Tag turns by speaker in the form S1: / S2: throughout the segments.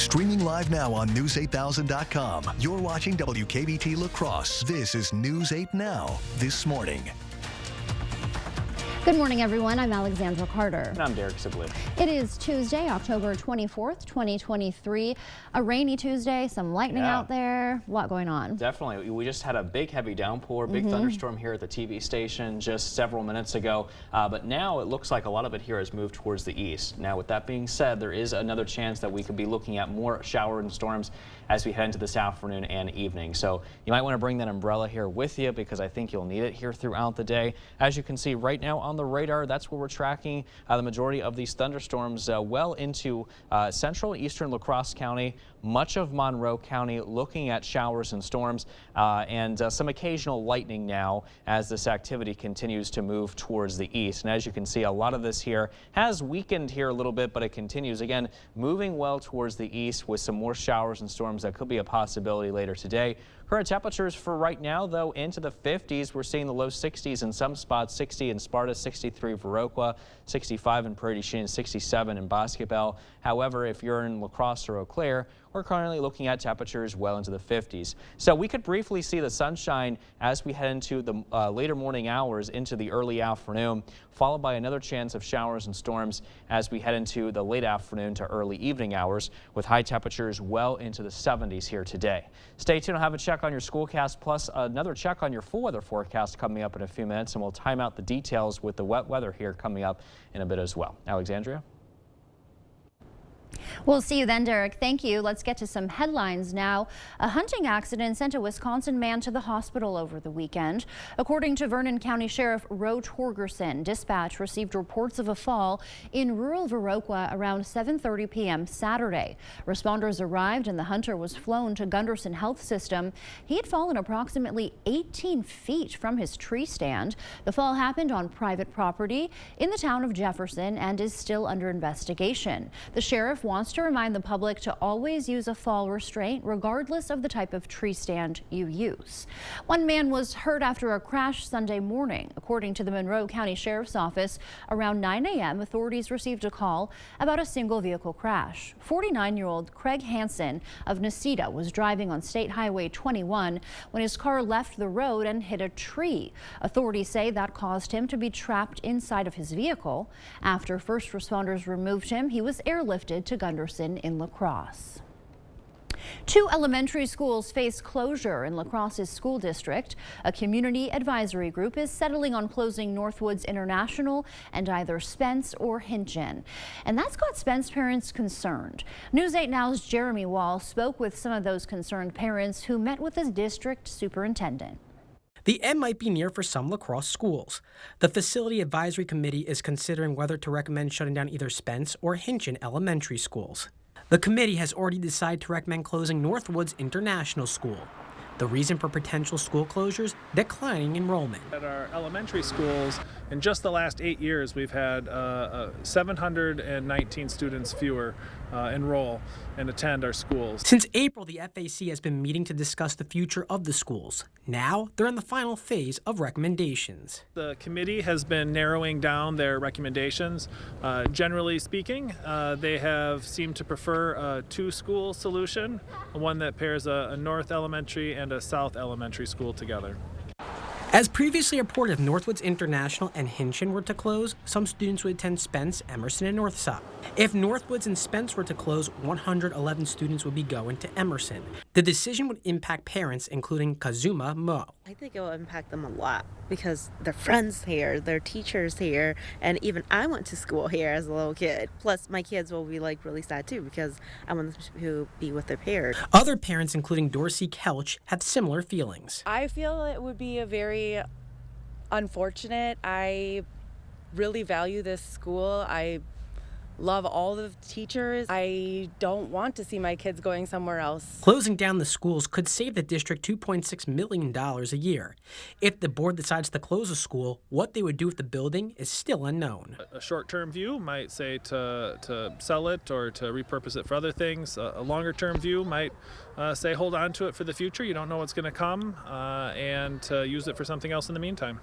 S1: Streaming live now on News8000.com. You're watching WKBT La Crosse. This is News 8 Now, this morning.
S2: Good morning, everyone. I'm Alexandra Carter.
S3: And I'm Derek Sibley.
S2: It is Tuesday, October 24th, 2023. A rainy Tuesday, some lightning out there. A lot going on.
S3: Definitely. We just had a big, heavy downpour, big thunderstorm here at the TV station just several minutes ago. But now it looks like a lot of it here has moved towards the east. Now, with that being said, there is another chance that we could be looking at more shower and storms as we head into this afternoon and evening. So you might want to bring that umbrella here with you because I think you'll need it here throughout the day. As you can see right now on the radar, that's where we're tracking the majority of these thunderstorms well into central and eastern La Crosse County, much of Monroe County, looking at showers and storms and some occasional lightning now as this activity continues to move towards the east. And as you can see, a lot of this here has weakened here a little bit, but it continues again moving well towards the east with some more showers and storms that could be a possibility later today. Current temperatures for right now, though, into the 50s. We're seeing the low 60s in some spots, 60 in Sparta, 63 Viroqua, 65 in Prairie du Chien, 67 in Boscobel. However, if you're in La Crosse or Eau Claire, we're currently looking at temperatures well into the 50s. So we could briefly see the sunshine as we head into the later morning hours into the early afternoon, followed by another chance of showers and storms as we head into the late afternoon to early evening hours, with high temperatures well into the 70s here today. Stay tuned. I'll have a check on your Schoolcast plus another check on your full weather forecast coming up in a few minutes, and we'll time out the details with the wet weather here coming up in a bit as well. Alexandria?
S2: We'll see you then, Derek. Thank you. Let's get to some headlines now. A hunting accident sent a Wisconsin man to the hospital over the weekend. According to Vernon County Sheriff Roe Torgerson, dispatch received reports of a fall in rural Viroqua around 7:30 p.m. Saturday. Responders arrived and the hunter was flown to Gunderson Health System. He had fallen approximately 18 feet from his tree stand. The fall happened on private property in the town of Jefferson and is still under investigation. The sheriff wants to remind the public to always use a fall restraint regardless of the type of tree stand you use. One man was hurt after a crash Sunday morning. According to the Monroe County Sheriff's Office, around 9 a.m. authorities received a call about a single vehicle crash. 49-year-old Craig Hansen of Necedah was driving on State Highway 21 when his car left the road and hit a tree. Authorities say that caused him to be trapped inside of his vehicle. After first responders removed him, he was airlifted to Gunderson in La Crosse. 2 elementary schools face closure in La Crosse's school district. A community advisory group is settling on closing Northwoods International and either Spence or Hinchin. And that's got Spence parents concerned. News 8 Now's Jeremy Wall spoke with some of those concerned parents who met with the district superintendent.
S4: The end might be near for some La Crosse schools. The Facility Advisory Committee is considering whether to recommend shutting down either Spence or Hinchin elementary schools. The committee has already decided to recommend closing Northwoods International School. The reason for potential school closures? Declining enrollment.
S5: At our elementary schools, in just the last 8 years, we've had 719 students fewer enroll and attend our schools.
S4: Since April, the FAC has been meeting to discuss the future of the schools. Now, they're in the final phase of recommendations.
S5: The committee has been narrowing down their recommendations. Generally speaking, they have seemed to prefer a 2-school solution, one that pairs a North Elementary and a South Elementary school together.
S4: As previously reported, if Northwoods International and Hinchin were to close, some students would attend Spence, Emerson, and Northside. If Northwoods and Spence were to close, 111 students would be going to Emerson. The decision would impact parents, including Kazuma Mo.
S6: I think it will impact them a lot because their friends here, their teachers here, and even I went to school here as a little kid. Plus, my kids will be really sad too because I want them to be with their parents.
S4: Other parents, including Dorsey Kelch, have similar feelings.
S7: I feel it would be a very unfortunate. I really value this school. I love all the teachers. I don't want to see my kids going somewhere else.
S4: Closing down the schools could save the district $2.6 million a year. If the board decides to close a school, what they would do with the building is still unknown.
S5: A short-term view might say to sell it or to repurpose it for other things. A longer-term view might say hold on to it for the future. You don't know what's going to come, and to use it for something else in the meantime.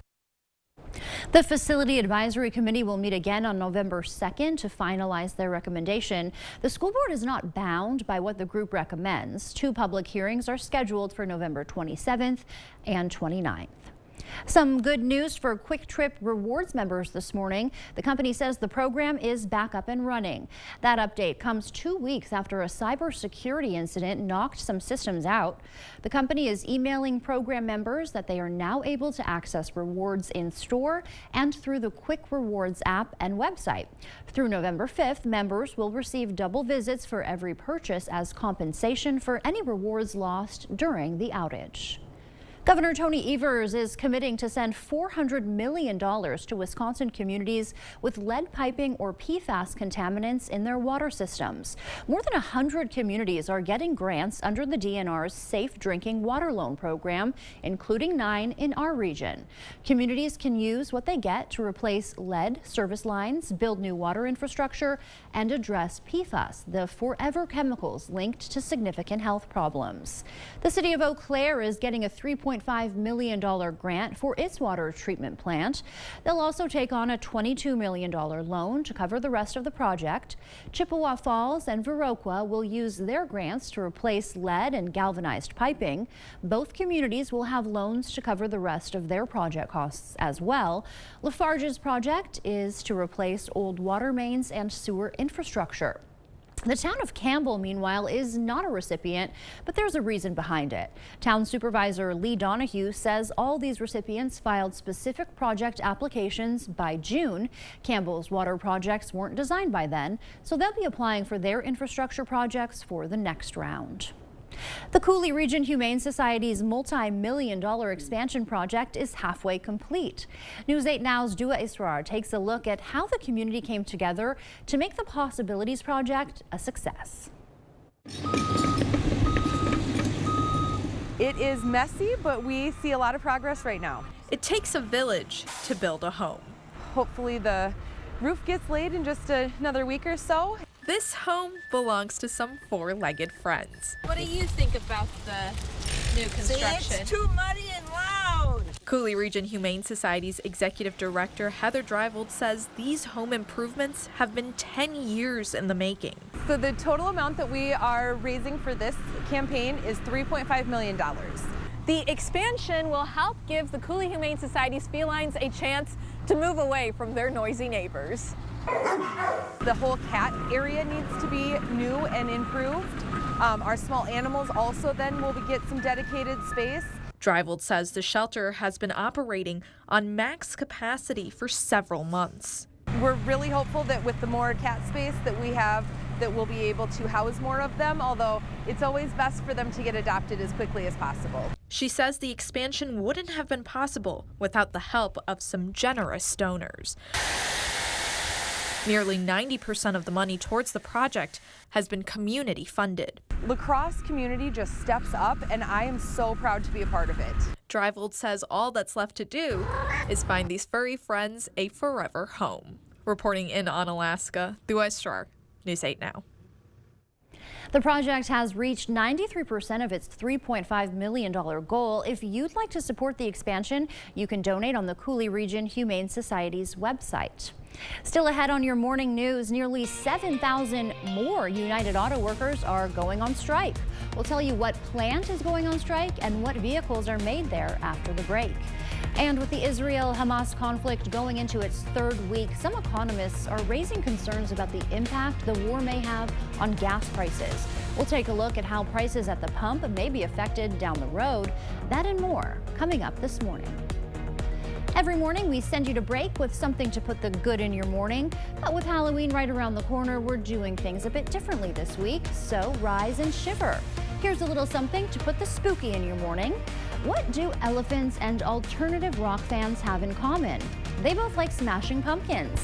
S2: The Facility Advisory Committee will meet again on November 2nd to finalize their recommendation. The school board is not bound by what the group recommends. 2 public hearings are scheduled for November 27th and 29th. Some good news for Quick Trip Rewards members this morning. The company says the program is back up and running. That update comes 2 weeks after a cybersecurity incident knocked some systems out. The company is emailing program members that they are now able to access rewards in store and through the Quick Rewards app and website. Through November 5th, members will receive double visits for every purchase as compensation for any rewards lost during the outage. Governor Tony Evers is committing to send $400 million to Wisconsin communities with lead piping or PFAS contaminants in their water systems. More than 100 communities are getting grants under the DNR's Safe Drinking Water Loan program, including 9 in our region. Communities can use what they get to replace lead service lines, build new water infrastructure, and address PFAS, the forever chemicals linked to significant health problems. The city of Eau Claire is getting a $3.5 million grant for its water treatment plant. They'll also take on a $22 million loan to cover the rest of the project. Chippewa Falls and Viroqua will use their grants to replace lead and galvanized piping. Both communities will have loans to cover the rest of their project costs as well. Lafarge's project is to replace old water mains and sewer infrastructure. The town of Campbell, meanwhile, is not a recipient, but there's a reason behind it. Town Supervisor Lee Donahue says all these recipients filed specific project applications by June. Campbell's water projects weren't designed by then, so they'll be applying for their infrastructure projects for the next round. The Coulee Region Humane Society's multi-million-dollar expansion project is halfway complete. News 8 Now's Dua Israr takes a look at how the community came together to make the Possibilities Project a success.
S8: It is messy, but we see a lot of progress right now.
S9: It takes a village to build a home.
S8: Hopefully the roof gets laid in just another week or so.
S9: This home belongs to some 4-legged friends.
S10: What do you think about the new construction?
S11: See, it's too muddy and loud.
S9: Coulee Region Humane Society's Executive Director Heather Dreivold says these home improvements have been 10 years in the making.
S8: So the total amount that we are raising for this campaign is $3.5 million.
S10: The expansion will help give the Coulee Humane Society's felines a chance to move away from their noisy neighbors.
S8: The whole cat area needs to be new and improved. Our small animals also then will get some dedicated space.
S9: Dreivold says the shelter has been operating on max capacity for several months.
S8: We're really hopeful that with the more cat space that we have, that we'll be able to house more of them, although it's always best for them to get adopted as quickly as possible.
S9: She says the expansion wouldn't have been possible without the help of some generous donors. Nearly 90% of the money towards the project has been community funded.
S8: La Crosse community just steps up, and I am so proud to be a part of it.
S9: Dreivold says all that's left to do is find these furry friends a forever home. Reporting in Onalaska, Dua Israr, News 8 Now.
S2: The project has reached 93% of its $3.5 million goal. If you'd like to support the expansion, you can donate on the Coulee Region Humane Society's website. Still ahead on your morning news, nearly 7,000 more United Auto workers are going on strike. We'll tell you what plant is going on strike and what vehicles are made there after the break. And with the Israel-Hamas conflict going into its 3rd week, some economists are raising concerns about the impact the war may have on gas prices. We'll take a look at how prices at the pump may be affected down the road. That and more coming up this morning. Every morning we send you to break with something to put the good in your morning. But with Halloween right around the corner, we're doing things a bit differently this week, so rise and shiver. Here's a little something to put the spooky in your morning. What do elephants and alternative rock fans have in common? They both like smashing pumpkins.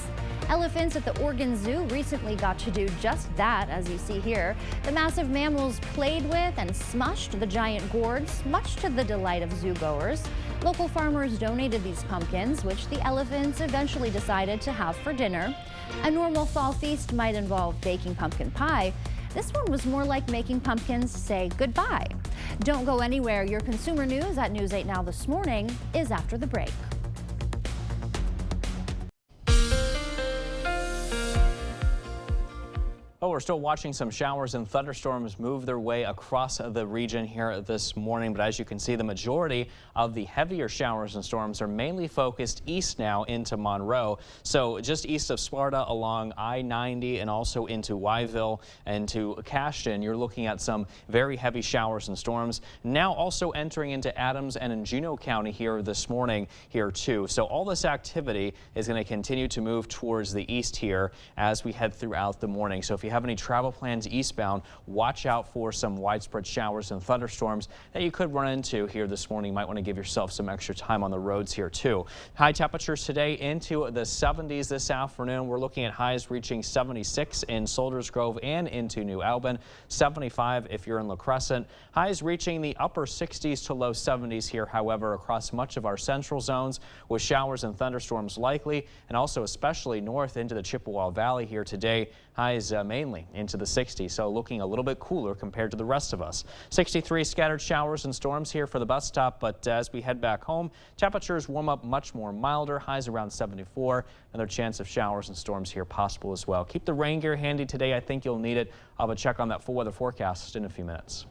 S2: Elephants at the Oregon Zoo recently got to do just that, as you see here. The massive mammals played with and smushed the giant gourds, much to the delight of zoo-goers. Local farmers donated these pumpkins, which the elephants eventually decided to have for dinner. A normal fall feast might involve baking pumpkin pie. This one was more like making pumpkins say goodbye. Don't go anywhere. Your consumer news at News 8 Now this morning is after the break.
S3: we're still watching some showers and thunderstorms move their way across the region here this morning. But as you can see, the majority of the heavier showers and storms are mainly focused east now into Monroe. So just east of Sparta along I-90 and also into Wyville and to Cashton, you're looking at some very heavy showers and storms. Now also entering into Adams and in Juneau County here this morning here too. So all this activity is going to continue to move towards the east here as we head throughout the morning. So if you have any travel plans eastbound, watch out for some widespread showers and thunderstorms that you could run into here this morning. You might want to give yourself some extra time on the roads here too. High temperatures today into the 70s this afternoon. We're looking at highs reaching 76 in Soldiers Grove and into New Albin, 75 if you're in La Crescent. Highs reaching the upper 60s to low 70s here, however, across much of our central zones with showers and thunderstorms likely, and also especially north into the Chippewa Valley here today. Highs mainly into the 60s, so looking a little bit cooler compared to the rest of us. 63 scattered showers and storms here for the bus stop, but as we head back home, temperatures warm up much more milder, highs around 74. Another chance of showers and storms here possible as well. Keep the rain gear handy today. I think you'll need it. I'll have a check on that full weather forecast in a few minutes.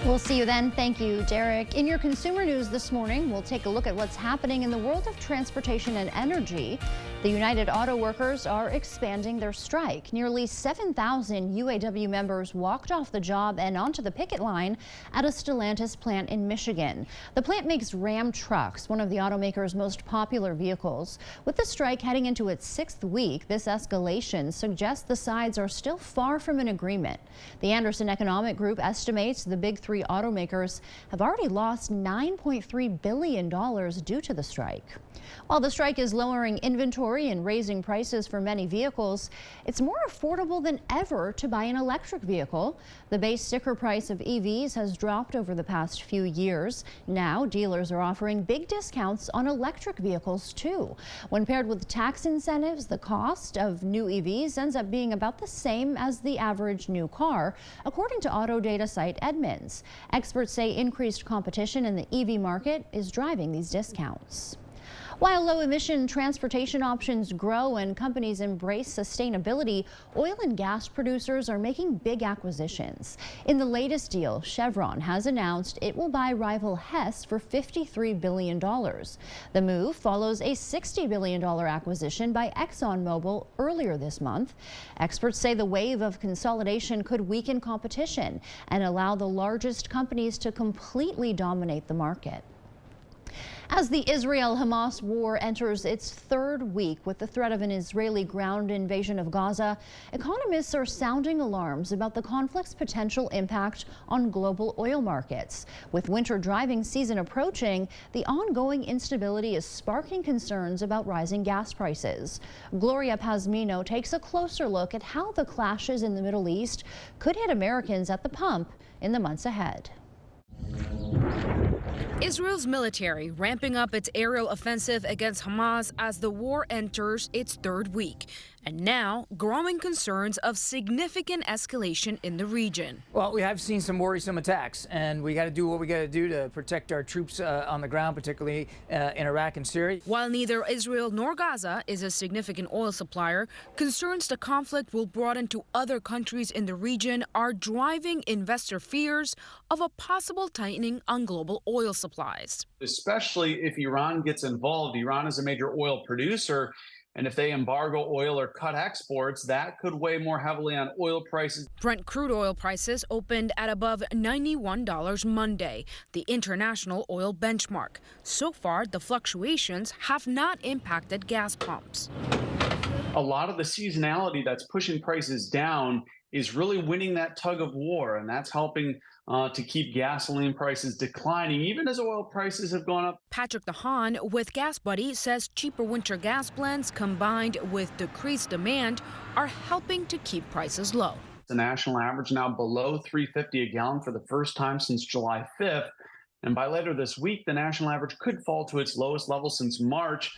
S2: We'll see you then. Thank you, Derek. In your consumer news this morning, we'll take a look at what's happening in the world of transportation and energy. The United Auto Workers are expanding their strike. Nearly 7,000 UAW members walked off the job and onto the picket line at a Stellantis plant in Michigan. The plant makes Ram trucks, one of the automaker's most popular vehicles. With the strike heading into its 6th week, this escalation suggests the sides are still far from an agreement. The Anderson Economic Group estimates the big three automakers have already lost $9.3 billion due to the strike. While the strike is lowering inventory and raising prices for many vehicles, it's more affordable than ever to buy an electric vehicle. The base sticker price of EVs has dropped over the past few years. Now, dealers are offering big discounts on electric vehicles too. When paired with tax incentives, the cost of new EVs ends up being about the same as the average new car, according to auto data site Edmunds. Experts say increased competition in the EV market is driving these discounts. While low-emission transportation options grow and companies embrace sustainability, oil and gas producers are making big acquisitions. In the latest deal, Chevron has announced it will buy rival Hess for $53 billion. The move follows a $60 billion acquisition by ExxonMobil earlier this month. Experts say the wave of consolidation could weaken competition and allow the largest companies to completely dominate the market. As the Israel-Hamas war enters its 3rd week with the threat of an Israeli ground invasion of Gaza, economists are sounding alarms about the conflict's potential impact on global oil markets. With winter driving season approaching, the ongoing instability is sparking concerns about rising gas prices. Gloria Pazmino takes a closer look at how the clashes in the Middle East could hit Americans at the pump in the months ahead.
S12: Israel's military ramping up its aerial offensive against Hamas as the war enters its 3rd week. And now, growing concerns of significant escalation in the region.
S13: Well, we have seen some worrisome attacks, and we got to do what we got to do to protect our troops on the ground, particularly in Iraq and Syria.
S12: While neither Israel nor Gaza is a significant oil supplier, concerns the conflict will broaden to other countries in the region are driving investor fears of a possible tightening on global oil supplies.
S14: Especially if Iran gets involved. Iran is a major oil producer. And if they embargo oil or cut exports, that could weigh more heavily on oil prices.
S12: Brent crude oil prices opened at above $91 Monday, the international oil benchmark. So far, the fluctuations have not impacted gas pumps.
S14: A lot of the seasonality that's pushing prices down is really winning that tug of war, and that's helping to keep gasoline prices declining, even as oil prices have gone up.
S12: Patrick DeHaan with Gas Buddy says cheaper winter gas blends combined with decreased demand are helping to keep prices low.
S14: The national average now below $3.50 a gallon for the first time since July 5th. And by later this week, the national average could fall to its lowest level since March.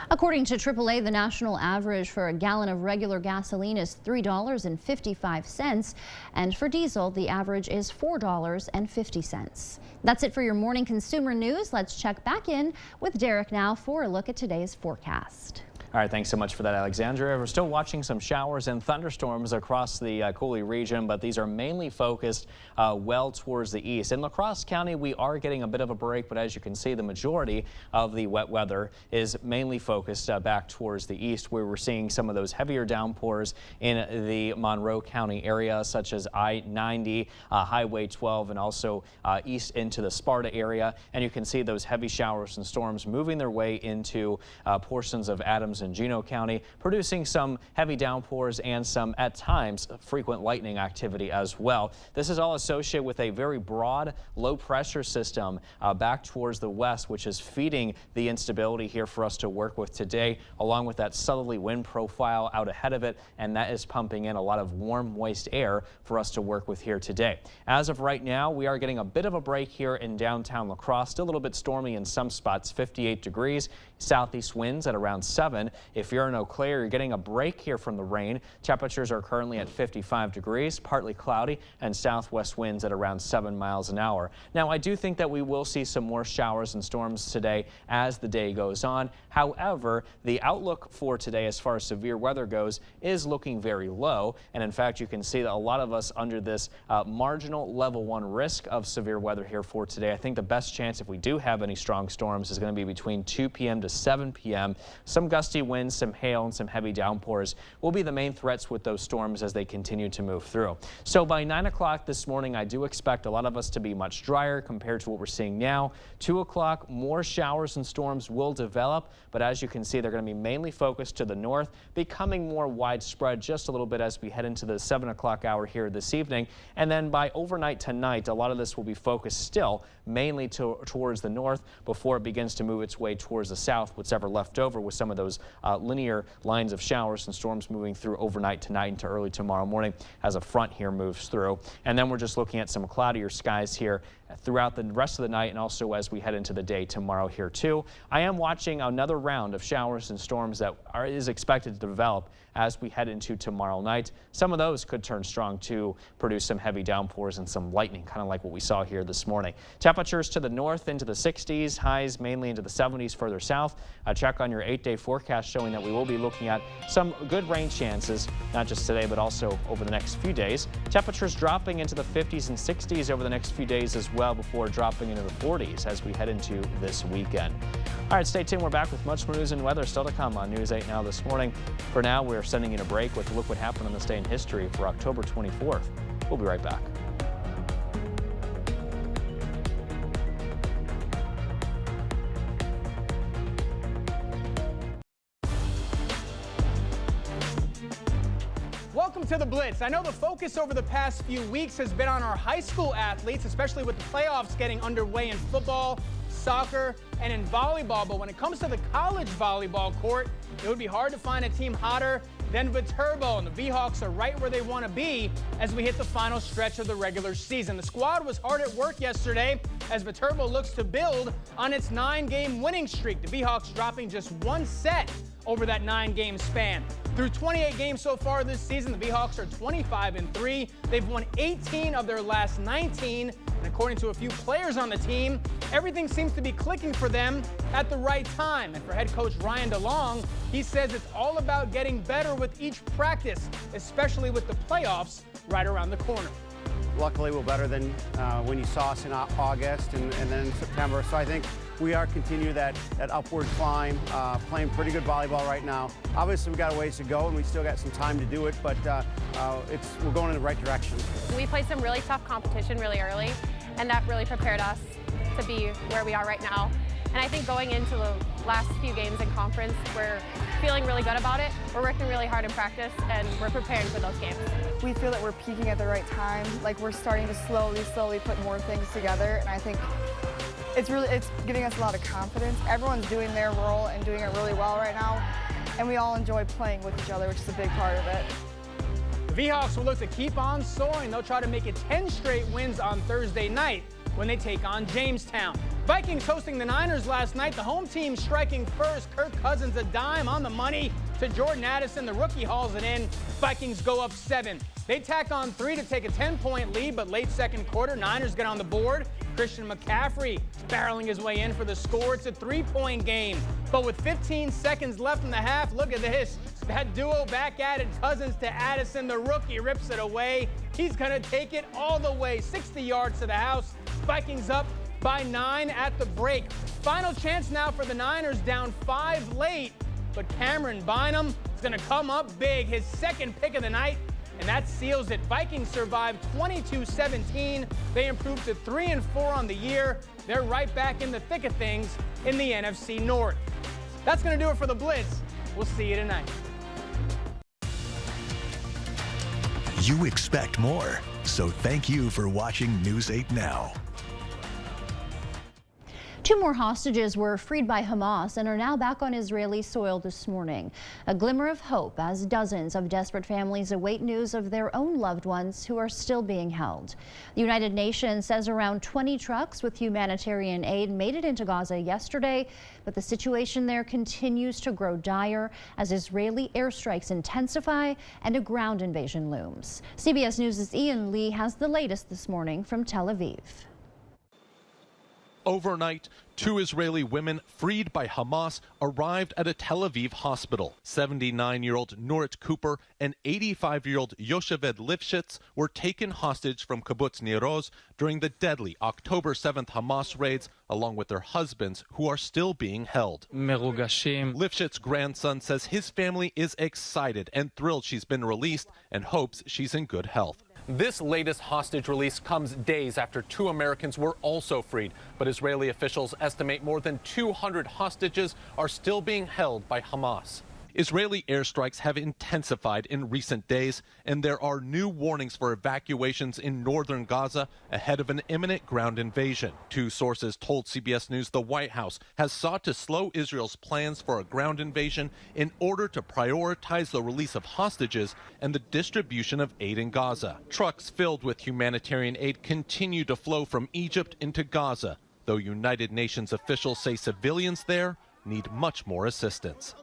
S2: According to AAA, the national average for a gallon of regular gasoline is $3.55, and for diesel, the average is $4.50. That's it for your morning consumer news. Let's check back in with Derek now for a look at today's forecast.
S3: All right, thanks so much for that, Alexandria. We're still watching some showers and thunderstorms across the Coulee region, but these are mainly focused well towards the east. In La Crosse County, we are getting a bit of a break, but as you can see, the majority of the wet weather is mainly focused back towards the east, where we're seeing some of those heavier downpours in the Monroe County area, such as I-90, Highway 12, and also east into the Sparta area. And you can see those heavy showers and storms moving their way into portions of Adams and Juneau County, producing some heavy downpours and some, at times, frequent lightning activity as well. This is all associated with a very broad low pressure system back towards the west, which is feeding the instability here for us to work with today, along with that southerly wind profile out ahead of it, and that is pumping in a lot of warm, moist air for us to work with here today. As of right now, we are getting a bit of a break here in downtown La Crosse. Still a little bit stormy in some spots, 58 degrees, southeast winds at around 7. If you're in Eau Claire, you're getting a break here from the rain. Temperatures are currently at 55 degrees, partly cloudy, and southwest winds at around 7 miles an hour. Now, I do think that we will see some more showers and storms today as the day goes on. However, the outlook for today as far as severe weather goes is looking very low. And in fact, you can see that a lot of us under this marginal level 1 risk of severe weather here for today. I think the best chance, if we do have any strong storms, is going to be between 2 p.m. to 7 p.m. Some gusty winds, some hail, and some heavy downpours will be the main threats with those storms as they continue to move through. So by 9 o'clock this morning, I do expect a lot of us to be much drier compared to what we're seeing now. 2 o'clock, more showers and storms will develop, but as you can see, they're going to be mainly focused to the north, becoming more widespread just a little bit as we head into the 7 o'clock hour here this evening. And then by overnight tonight, a lot of this will be focused still mainly towards the north before it begins to move its way towards the south, what's ever left over with some of those linear lines of showers and storms moving through overnight tonight into early tomorrow morning as a front here moves through. And then we're just looking at some cloudier skies here throughout the rest of the night and also as we head into the day tomorrow here too. I am watching another round of showers and storms that is expected to develop as we head into tomorrow night. Some of those could turn strong to produce some heavy downpours and some lightning, kind of like what we saw here this morning. Temperatures to the north into the 60s, highs mainly into the 70s further south. A check on your 8-day forecast showing that we will be looking at some good rain chances, not just today, but also over the next few days. Temperatures dropping into the 50s and 60s over the next few days as well before dropping into the 40s as we head into this weekend. All right, stay tuned. We're back with much more news and weather still to come on News 8 Now this morning. For now, we're sending you a break with a look what happened on this day in history for October 24th. We'll be right back.
S15: Welcome to the Blitz. I know the focus over the past few weeks has been on our high school athletes, especially with the playoffs getting underway in football, soccer, and in volleyball. But when it comes to the college volleyball court, it would be hard to find a team hotter than Viterbo, and the V-Hawks are right where they want to be as we hit the final stretch of the regular season. The squad was hard at work yesterday as Viterbo looks to build on its 9-game winning streak. The V-Hawks dropping just one set over that 9-game span. Through 28 games so far this season, the V-Hawks are 25-3. They've won 18 of their last 19, and according to a few players on the team, everything seems to be clicking for them at the right time. And for head coach Ryan DeLong, he says it's all about getting better with each practice, especially with the playoffs right around the corner.
S16: Luckily, we're better than when you saw us in August and then in September. So I think we are continuing that upward climb, playing pretty good volleyball right now. Obviously, we've got a ways to go, and we still got some time to do it, but we're going in the right direction.
S17: We played some really tough competition really early, and that really prepared us to be where we are right now. And I think going into the last few games in conference, we're feeling really good about it. We're working really hard in practice, and we're preparing for those games.
S18: We feel that we're peaking at the right time. Like, we're starting to slowly put more things together, and I think it's giving us a lot of confidence. Everyone's doing their role and doing it really well right now, and we all enjoy playing with each other, which is a big part of it.
S15: The V-Hawks will look to keep on soaring. They'll try to make it 10 straight wins on Thursday night when they take on Jamestown. Vikings hosting the Niners last night. The home team striking first. Kirk Cousins a dime on the money to Jordan Addison. The rookie hauls it in. Vikings go up 7. They tack on 3 to take a 10-point lead, but late second quarter, Niners get on the board. Christian McCaffrey barreling his way in for the score. It's a 3-point game. But with 15 seconds left in the half, look at this. That duo back at it, Cousins to Addison. The rookie rips it away. He's going to take it all the way, 60 yards to the house. Vikings up by 9 at the break. Final chance now for the Niners, down 5 late. But Cameron Bynum is going to come up big, his second pick of the night, and that seals it. Vikings survived 22-17. They improved to 3-4 on the year. They're right back in the thick of things in the NFC North. That's going to do it for the Blitz. We'll see you tonight.
S1: You expect more, so thank you for watching News 8 Now.
S2: 2 more hostages were freed by Hamas and are now back on Israeli soil this morning. A glimmer of hope as dozens of desperate families await news of their own loved ones who are still being held. The United Nations says around 20 trucks with humanitarian aid made it into Gaza yesterday, but the situation there continues to grow dire as Israeli airstrikes intensify and a ground invasion looms. CBS News' Ian Lee has the latest this morning from Tel Aviv.
S19: Overnight, 2 Israeli women freed by Hamas arrived at a Tel Aviv hospital. 79-year-old Nurit Cooper and 85-year-old Yocheved Lifshitz were taken hostage from Kibbutz Nir Oz during the deadly October 7th Hamas raids, along with their husbands, who are still being held. Lifshitz's grandson says his family is excited and thrilled she's been released and hopes she's in good health. This latest hostage release comes days after 2 Americans were also freed, but Israeli officials estimate more than 200 hostages are still being held by Hamas. Israeli airstrikes have intensified in recent days, and there are new warnings for evacuations in northern Gaza ahead of an imminent ground invasion. 2 sources told CBS News the White House has sought to slow Israel's plans for a ground invasion in order to prioritize the release of hostages and the distribution of aid in Gaza. Trucks filled with humanitarian aid continue to flow from Egypt into Gaza, though United Nations officials say civilians there need much more assistance.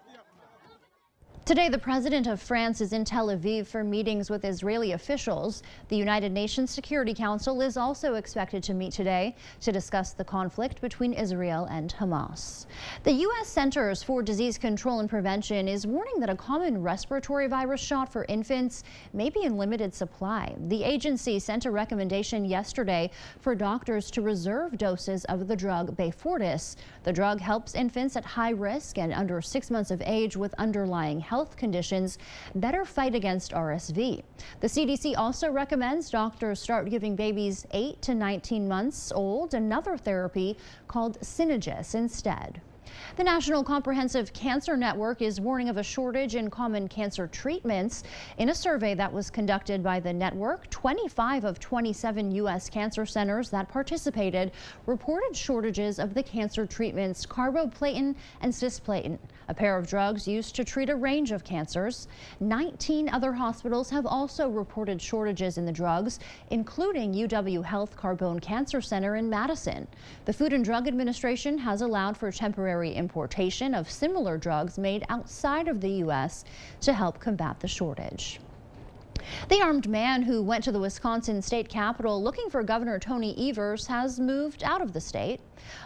S2: Today, the president of France is in Tel Aviv for meetings with Israeli officials. The United Nations Security Council is also expected to meet today to discuss the conflict between Israel and Hamas. The U.S. Centers for Disease Control and Prevention is warning that a common respiratory virus shot for infants may be in limited supply. The agency sent a recommendation yesterday for doctors to reserve doses of the drug Beyfortus. The drug helps infants at high risk and under 6 months of age with underlying health conditions better fight against RSV. The CDC also recommends doctors start giving babies 8 to 19 months old another therapy called Synagis instead. The National Comprehensive Cancer Network is warning of a shortage in common cancer treatments. In a survey that was conducted by the network, 25 of 27 U.S. cancer centers that participated reported shortages of the cancer treatments carboplatin and cisplatin, a pair of drugs used to treat a range of cancers. 19 other hospitals have also reported shortages in the drugs, including UW Health Carbone Cancer Center in Madison. The Food and Drug Administration has allowed for temporary importation of similar drugs made outside of the U.S. to help combat the shortage. The armed man who went to the Wisconsin state capitol looking for Governor Tony Evers has moved out of the state.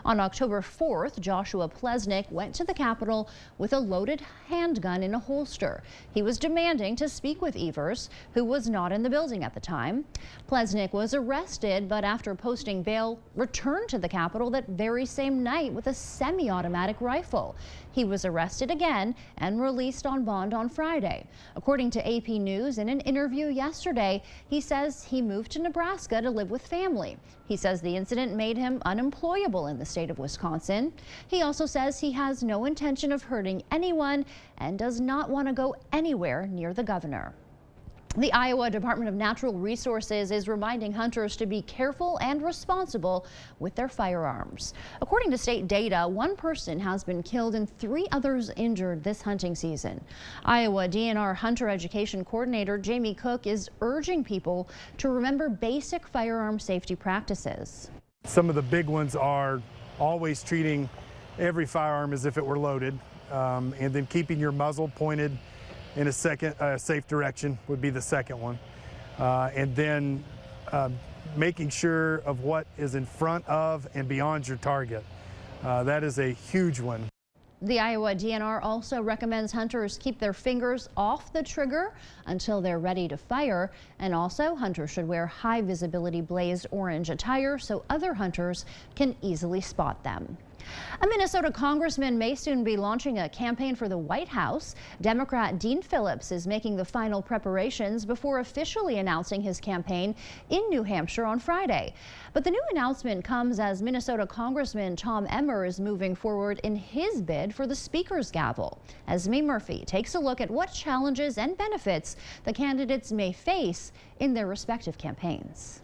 S2: On October 4th, Joshua Plesnick went to the Capitol with a loaded handgun in a holster. He was demanding to speak with Evers, who was not in the building at the time. Plesnick was arrested, but after posting bail, returned to the Capitol that very same night with a semi-automatic rifle. He was arrested again and released on bond on Friday. According to AP News, in an interview yesterday, he says he moved to Nebraska to live with family. He says the incident made him unemployable in the state of Wisconsin. He also says he has no intention of hurting anyone and does not want to go anywhere near the governor. The Iowa Department of Natural Resources is reminding hunters to be careful and responsible with their firearms. According to state data, 1 person has been killed and 3 others injured this hunting season. Iowa DNR Hunter Education Coordinator Jamie Cook is urging people to remember basic firearm safety practices.
S20: Some of the big ones are always treating every firearm as if it were loaded, and then keeping your muzzle pointed in a safe direction would be the second one. And then making sure of what is in front of and beyond your target. That is a huge one.
S2: The Iowa DNR also recommends hunters keep their fingers off the trigger until they're ready to fire. And also, hunters should wear high visibility blazed orange attire so other hunters can easily spot them. A Minnesota congressman may soon be launching a campaign for the White House. Democrat Dean Phillips is making the final preparations before officially announcing his campaign in New Hampshire on Friday. But the new announcement comes as Minnesota Congressman Tom Emmer is moving forward in his bid for the Speaker's gavel. Esme Murphy takes a look at what challenges and benefits the candidates may face in their respective campaigns.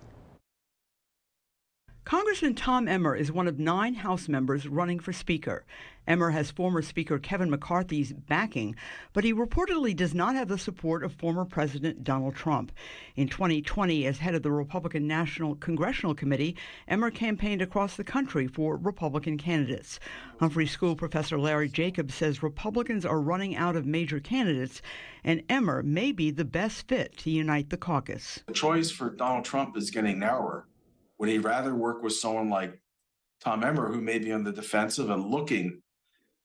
S21: Congressman Tom Emmer is one of 9 House members running for Speaker. Emmer has former Speaker Kevin McCarthy's backing, but he reportedly does not have the support of former President Donald Trump. In 2020, as head of the Republican National Congressional Committee, Emmer campaigned across the country for Republican candidates. Humphrey School professor Larry Jacobs says Republicans are running out of major candidates, and Emmer may be the best fit to unite the caucus.
S22: The choice for Donald Trump is getting narrower. Would he rather work with someone like Tom Emmer, who may be on the defensive and looking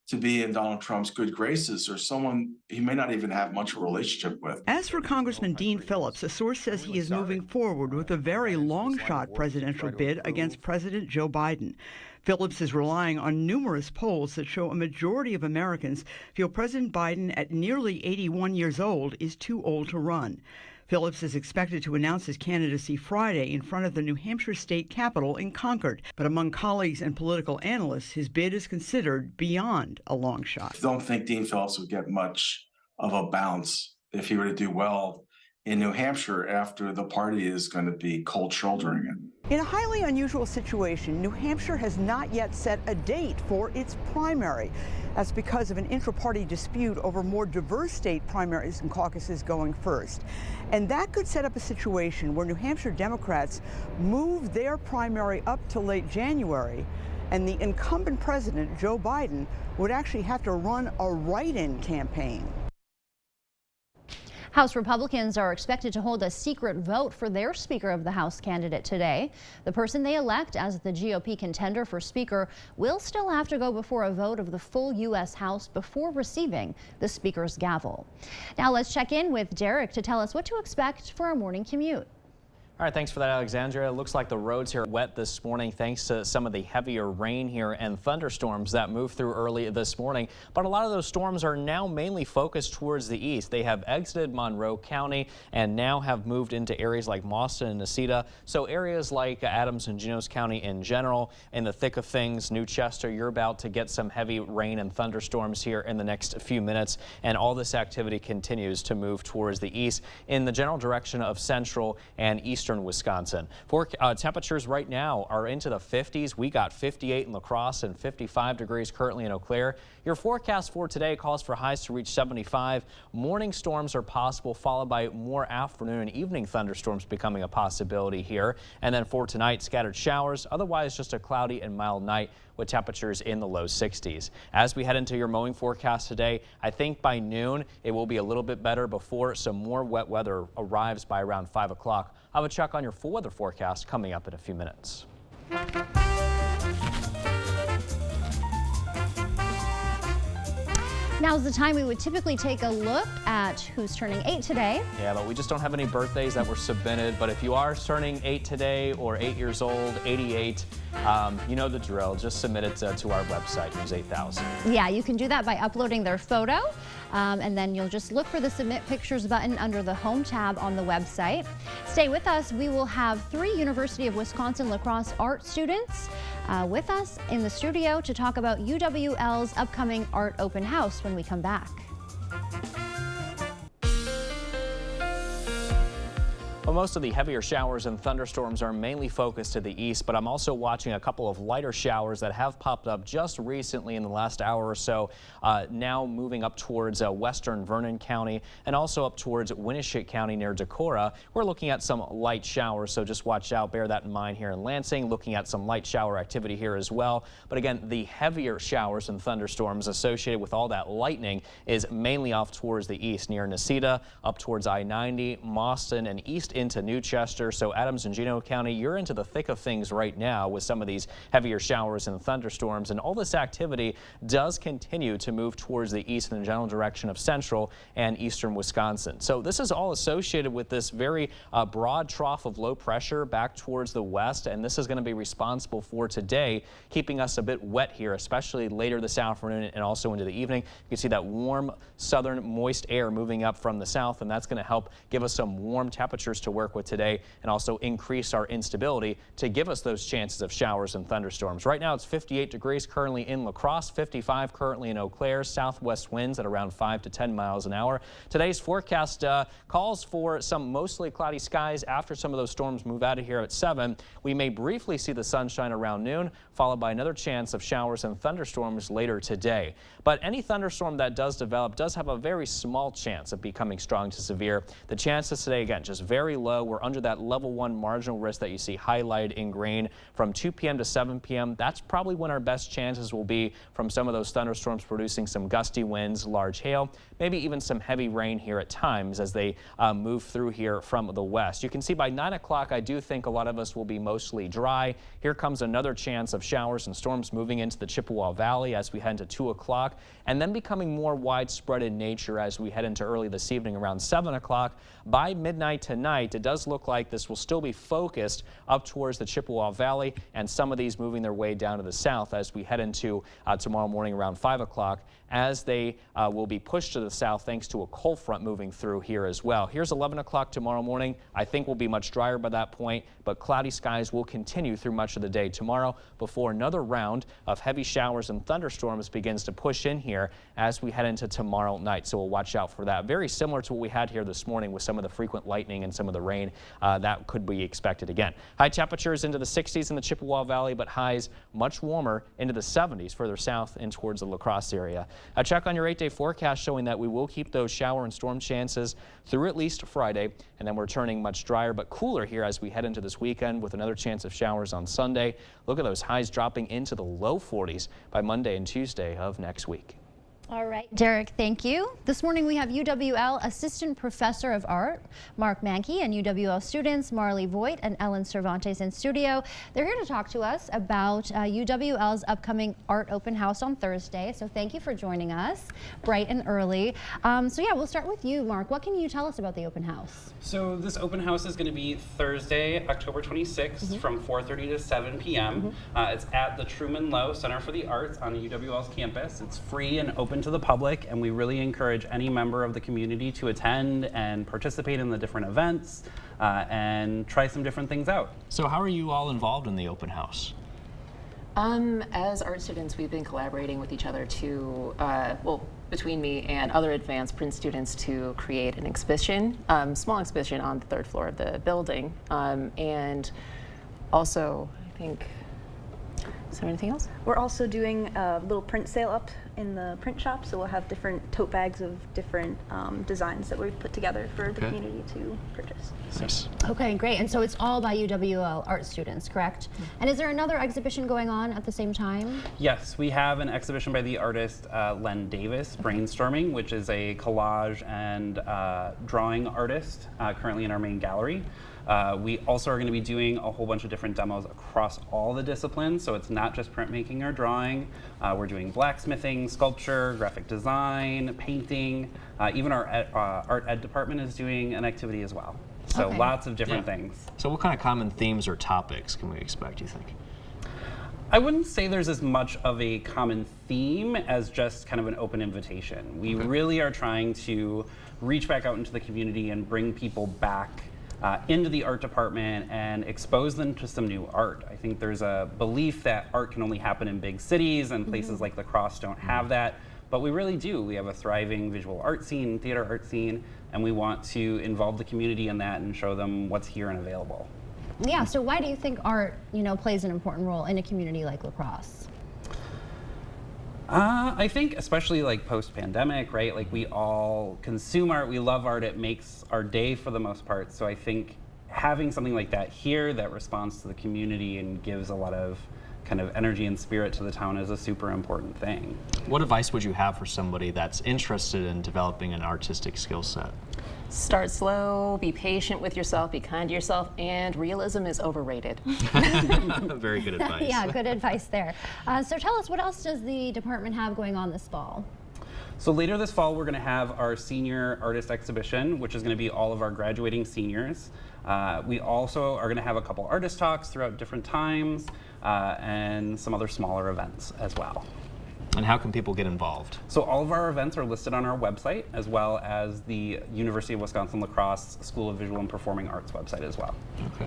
S22: to be in Donald Trump's good graces, or someone he may not even have much of a relationship with?
S21: As for Congressman Dean Phillips, a source says he is moving forward with a very long-shot presidential bid against President Joe Biden. Phillips is relying on numerous polls that show a majority of Americans feel President Biden, at nearly 81 years old, is too old to run. Phillips is expected to announce his candidacy Friday in front of the New Hampshire state capitol in Concord. But among colleagues and political analysts, his bid is considered beyond a long shot.
S22: I don't think Dean Phillips would get much of a bounce if he were to do well in New Hampshire after the party is going to be cold shouldering him.
S21: In a highly unusual situation, New Hampshire has not yet set a date for its primary. That's because of an intra-party dispute over more diverse state primaries and caucuses going first. And that could set up a situation where New Hampshire Democrats move their primary up to late January, and the incumbent president, Joe Biden, would actually have to run a write-in campaign.
S2: House Republicans are expected to hold a secret vote for their Speaker of the House candidate today. The person they elect as the GOP contender for Speaker will still have to go before a vote of the full U.S. House before receiving the Speaker's gavel. Now let's check in with Derek to tell us what to expect for our morning commute.
S3: All right, thanks for that, Alexandria. It looks like the roads here are wet this morning thanks to some of the heavier rain here and thunderstorms that moved through early this morning. But a lot of those storms are now mainly focused towards the east. They have exited Monroe County and now have moved into areas like Mauston and Necedah. So areas like Adams and Juneau County in general, in the thick of things, New Chester, you're about to get some heavy rain and thunderstorms here in the next few minutes. And all this activity continues to move towards the east in the general direction of central and eastern Wisconsin. For temperatures right now are into the 50s. We got 58 in La Crosse and 55 degrees currently in Eau Claire. Your forecast for today calls for highs to reach 75. Morning storms are possible, followed by more afternoon and evening thunderstorms becoming a possibility here. And then for tonight, scattered showers, otherwise just a cloudy and mild night with temperatures in the low 60s. As we head into your mowing forecast today, I think by noon it will be a little bit better before some more wet weather arrives by around 5 o'clock. I'll have a check on your full weather forecast coming up in a few minutes.
S2: Now's the time we would typically take a look at who's turning 8 today.
S3: Yeah, but we just don't have any birthdays that were submitted. But if you are turning 8 today or 8 years old, 88, you know the drill. Just submit it to our website, News 8000.
S2: Yeah, you can do that by uploading their photo. And then you'll just look for the Submit Pictures button under the Home tab on the website. Stay with us. We will have 3 University of Wisconsin La Crosse art students with us in the studio to talk about UWL's upcoming art open house when we come back.
S3: Well, most of the heavier showers and thunderstorms are mainly focused to the east, but I'm also watching a couple of lighter showers that have popped up just recently in the last hour or so, now moving up towards western Vernon County and also up towards Winneshiek County near Decorah. We're looking at some light showers, so just watch out, bear that in mind here in Lansing, looking at some light shower activity here as well. But again, the heavier showers and thunderstorms associated with all that lightning is mainly off towards the east near Necedah, up towards I-90, Mauston, and east into Newchester. So Adams and Genoa County, you're into the thick of things right now with some of these heavier showers and thunderstorms, and all this activity does continue to move towards the east in the general direction of central and eastern Wisconsin. So this is all associated with this very broad trough of low pressure back towards the west, and this is going to be responsible for today keeping us a bit wet here, especially later this afternoon and also into the evening. You can see that warm southern moist air moving up from the south, and that's going to help give us some warm temperatures to work with today and also increase our instability to give us those chances of showers and thunderstorms. Right now it's 58 degrees currently in La Crosse, 55 currently in Eau Claire, southwest winds at around 5 to 10 miles an hour. Today's forecast calls for some mostly cloudy skies after some of those storms move out of here at 7. We may briefly see the sunshine around noon, followed by another chance of showers and thunderstorms later today. But any thunderstorm that does develop does have a very small chance of becoming strong to severe. The chances today, again, just very low. We're under that level 1 marginal risk that you see highlighted in green from 2 p.m. to 7 p.m. That's probably when our best chances will be from some of those thunderstorms producing some gusty winds, large hail, maybe even some heavy rain here at times as they move through here from the west. You can see by 9 o'clock, I do think a lot of us will be mostly dry. Here comes another chance of showers and storms moving into the Chippewa Valley as we head into 2 o'clock, and then becoming more widespread in nature as we head into early this evening around 7 o'clock. By midnight tonight, it does look like this will still be focused up towards the Chippewa Valley, and some of these moving their way down to the south as we head into tomorrow morning around 5 o'clock, as they will be pushed to the south thanks to a cold front moving through here as well. Here's 11 o'clock tomorrow morning. I think we'll be much drier by that point, but cloudy skies will continue through much of the day tomorrow before another round of heavy showers and thunderstorms begins to push in here as we head into tomorrow night. So we'll watch out for that. Very similar to what we had here this morning with some of the frequent lightning and some of the rain that could be expected again. High temperatures into the 60s in the Chippewa Valley, but highs much warmer into the 70s further south and towards the La Crosse area. A check on your 8-day forecast showing that we will keep those shower and storm chances through at least Friday, and then we're turning much drier but cooler here as we head into this weekend with another chance of showers on Sunday. Look at those highs dropping into the low 40s by Monday and Tuesday of next week.
S2: All right, Derek, thank you. This morning we have UWL Assistant Professor of Art, Mark Mankey, and UWL students Marley Voigt and Ellen Cervantes in studio. They're here to talk to us about UWL's upcoming art open house on Thursday. So thank you for joining us bright and early. So yeah, we'll start with you, Mark. What can you tell us about the open house?
S6: So this open house is going to be Thursday, October 26th from 4:30 to 7 p.m. It's at the Truman Lowe Center for the Arts on UWL's campus. It's free and open to the public, and we really encourage any member of the community to attend and participate in the different events and try some different things out.
S3: So how are you all involved in the open house?
S7: As art students, we've been collaborating with each other to, well, between me and other advanced Prince students to create an exhibition, small exhibition on the 3rd floor of the building. And also, I think, is there anything else?
S23: We're also doing a little print sale up in the print shop, so we'll have different tote bags of different designs that we've put together for the community to purchase.
S3: Nice.
S2: Okay, great. And so it's all by UWL art students, correct? And is there another exhibition going on at the same time?
S6: Yes, we have an exhibition by the artist Len Davis, Brainstorming, which is a collage and drawing artist currently in our main gallery. We also are going to be doing a whole bunch of different demos across all the disciplines, so it's not just printmaking or drawing. We're doing blacksmithing, sculpture, graphic design, painting. Even our art ed department is doing an activity as well. So lots of different things.
S3: So what kind of common themes or topics can we expect, you think?
S6: I wouldn't say there's as much of a common theme as just kind of an open invitation. We really are trying to reach back out into the community and bring people back into the art department and expose them to some new art. I think there's a belief that art can only happen in big cities, and places like La Crosse don't have that, but we really do. We have a thriving visual art scene, theater art scene, and we want to involve the community in that and show them what's here and available.
S2: Yeah, so why do you think art, plays an important role in a community like La Crosse?
S6: I think especially like post-pandemic, right? Like we all consume art, we love art, it makes our day for the most part. So I think having something like that here that responds to the community and gives a lot of kind of energy and spirit to the town is a super important thing.
S3: What advice would you have for somebody that's interested in developing an artistic skill set?
S7: Start slow, be patient with yourself, be kind to yourself, and realism is overrated.
S3: Very good advice.
S2: Yeah, good advice there. So tell us, what else does the department have going on this fall?
S6: So later this fall, we're going to have our senior artist exhibition, which is going to be all of our graduating seniors. We also are going to have a couple artist talks throughout different times and some other smaller events as well.
S3: And how can people get involved?
S6: So all of our events are listed on our website, as well as the University of Wisconsin-La Crosse School of Visual and Performing Arts website as well.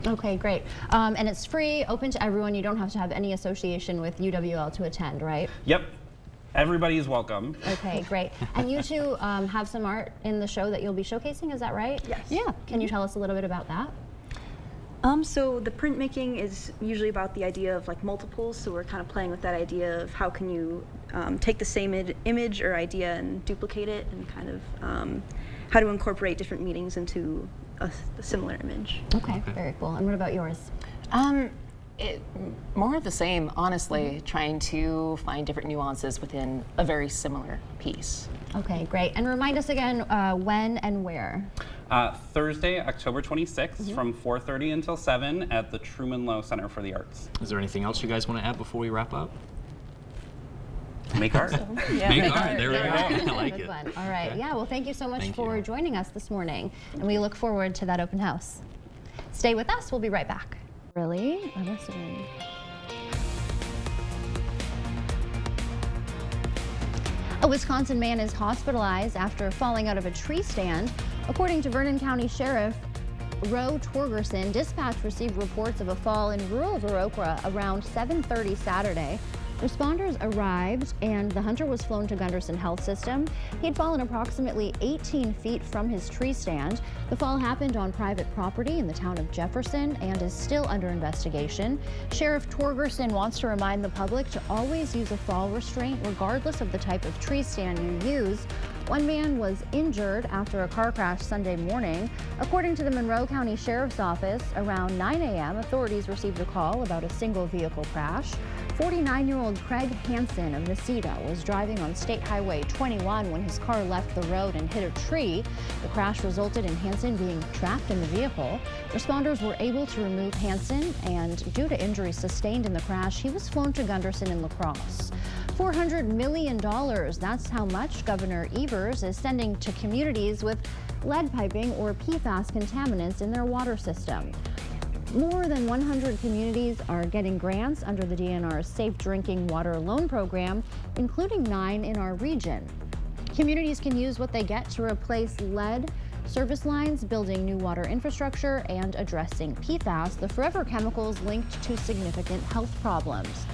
S2: Okay, great. And it's free, open to everyone. You don't have to have any association with UWL to attend, right?
S6: Yep. Everybody is welcome.
S2: Okay, great. And you two have some art in the show that you'll be showcasing, is that right?
S23: Yes.
S2: Yeah. Can you tell us a little bit about that?
S23: So the printmaking is usually about the idea of like multiples, so we're kind of playing with that idea of how can you take the same image or idea and duplicate it, and kind of how to incorporate different meanings into a similar image.
S2: Okay, very cool. And what about yours?
S7: More of the same, honestly, trying to find different nuances within a very similar piece.
S2: Okay, great. And remind us again when and where.
S6: Thursday, October 26th from 4:30 until 7 at the Truman Lowe Center for the Arts.
S3: Is there anything else you guys want to add before we wrap up?
S6: Make art.
S3: Make art. There we go. I like
S2: Good
S3: it.
S2: one. All right. Yeah, well, thank you so much
S3: Thank
S2: for
S3: you.
S2: joining us this morning. And we look forward to that open house. Stay with us. We'll be right back. Really? I'm listening. A Wisconsin man is hospitalized after falling out of a tree stand. According to Vernon County Sheriff Roe Torgerson, dispatch received reports of a fall in rural Viroqua around 7:30 Saturday. Responders arrived and the hunter was flown to Gunderson Health System. He had fallen approximately 18 feet from his tree stand. The fall happened on private property in the town of Jefferson and is still under investigation. Sheriff Torgerson wants to remind the public to always use a fall restraint regardless of the type of tree stand you use. One man was injured after a car crash Sunday morning. According to the Monroe County Sheriff's Office, around 9 a.m., authorities received a call about a single vehicle crash. 49-year-old Craig Hansen of Necedah was driving on State Highway 21 when his car left the road and hit a tree. The crash resulted in Hansen being trapped in the vehicle. Responders were able to remove Hansen, and due to injuries sustained in the crash, he was flown to Gunderson and La Crosse. $400 million, that's how much Governor Evers is sending to communities with lead piping or PFAS contaminants in their water system. More than 100 communities are getting grants under the DNR's Safe Drinking Water Loan Program, including 9 in our region. Communities can use what they get to replace lead service lines, building new water infrastructure, and addressing PFAS, the forever chemicals linked to significant health problems.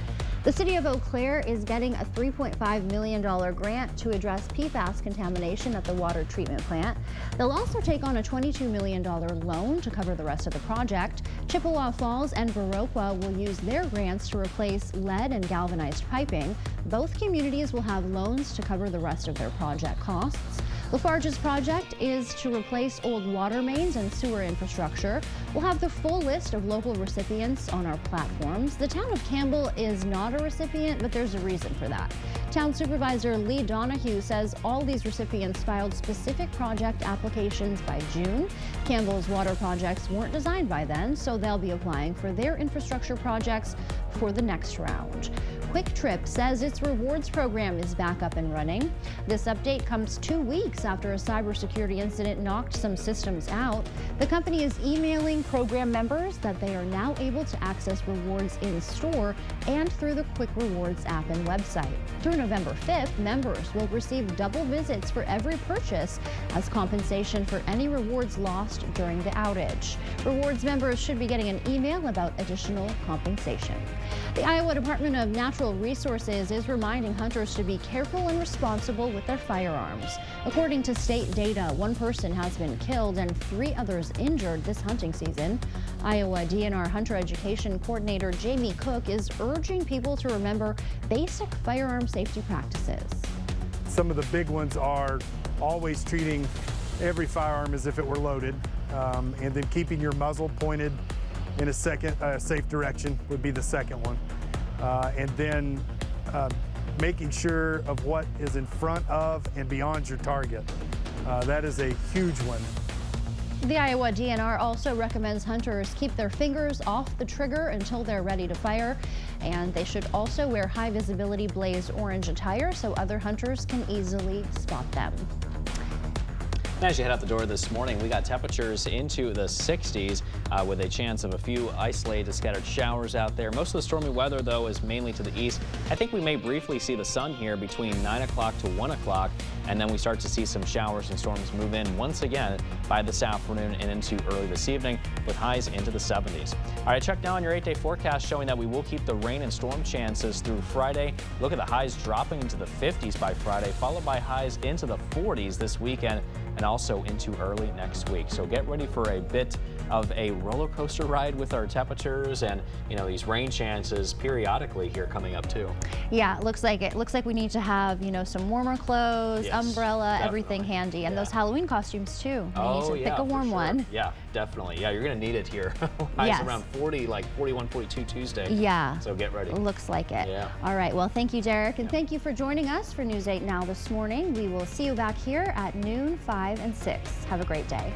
S2: The city of Eau Claire is getting a $3.5 million grant to address PFAS contamination at the water treatment plant. They'll also take on a $22 million loan to cover the rest of the project. Chippewa Falls and Viroqua will use their grants to replace lead and galvanized piping. Both communities will have loans to cover the rest of their project costs. Lafarge's project is to replace old water mains and sewer infrastructure. We'll have the full list of local recipients on our platforms. The town of Campbell is not a recipient, but there's a reason for that. Town Supervisor Lee Donahue says all these recipients filed specific project applications by June. Campbell's water projects weren't designed by then, so they'll be applying for their infrastructure projects for the next round. Quick Trip says its rewards program is back up and running. This update comes 2 weeks after a cybersecurity incident knocked some systems out. The company is emailing program members that they are now able to access rewards in store and through the Quick Rewards app and website. Through November 5th, members will receive double visits for every purchase as compensation for any rewards lost during the outage. Rewards members should be getting an email about additional compensation. The Iowa Department of Natural Resources is reminding hunters to be careful and responsible with their firearms. According to state data, 1 person has been killed and 3 others injured this hunting season. Iowa DNR Hunter Education Coordinator Jamie Cook is urging people to remember basic firearm safety practices.
S20: Some of the big ones are always treating every firearm as if it were loaded, and then keeping your muzzle pointed in a safe direction would be the second one. and then making sure of what is in front of and beyond your target. That is a huge one.
S2: The Iowa DNR also recommends hunters keep their fingers off the trigger until they're ready to fire, and they should also wear high visibility blaze orange attire so other hunters can easily spot them.
S3: As you head out the door this morning, we got temperatures into the 60s with a chance of a few isolated scattered showers out there. Most of the stormy weather, though, is mainly to the east. I think we may briefly see the sun here between 9 o'clock to 1 o'clock, and then we start to see some showers and storms move in once again by this afternoon and into early this evening with highs into the 70s. All right, check now on your 8-day forecast showing that we will keep the rain and storm chances through Friday. Look at the highs dropping into the 50s by Friday, followed by highs into the 40s this weekend, and also into early next week. So get ready for a bit of a roller coaster ride with our temperatures and, you know, these rain chances periodically here coming up too.
S2: Yeah, it looks like we need to have, you know, some warmer clothes,
S3: Yes,
S2: umbrella,
S3: definitely.
S2: everything handy, and those Halloween costumes too. We need to
S3: yeah,
S2: pick a warm
S3: for sure.
S2: one.
S3: Yeah, definitely. Yeah, you're gonna need it here. Highs
S2: Yes.
S3: around 40, like 41, 42 Tuesday.
S2: Yeah.
S3: So get ready.
S2: Looks like it.
S3: Yeah.
S2: All right. Well, thank you, Derek, and thank you for joining us for News 8 Now this morning. We will see you back here at noon, 5, and 6. Have a great day.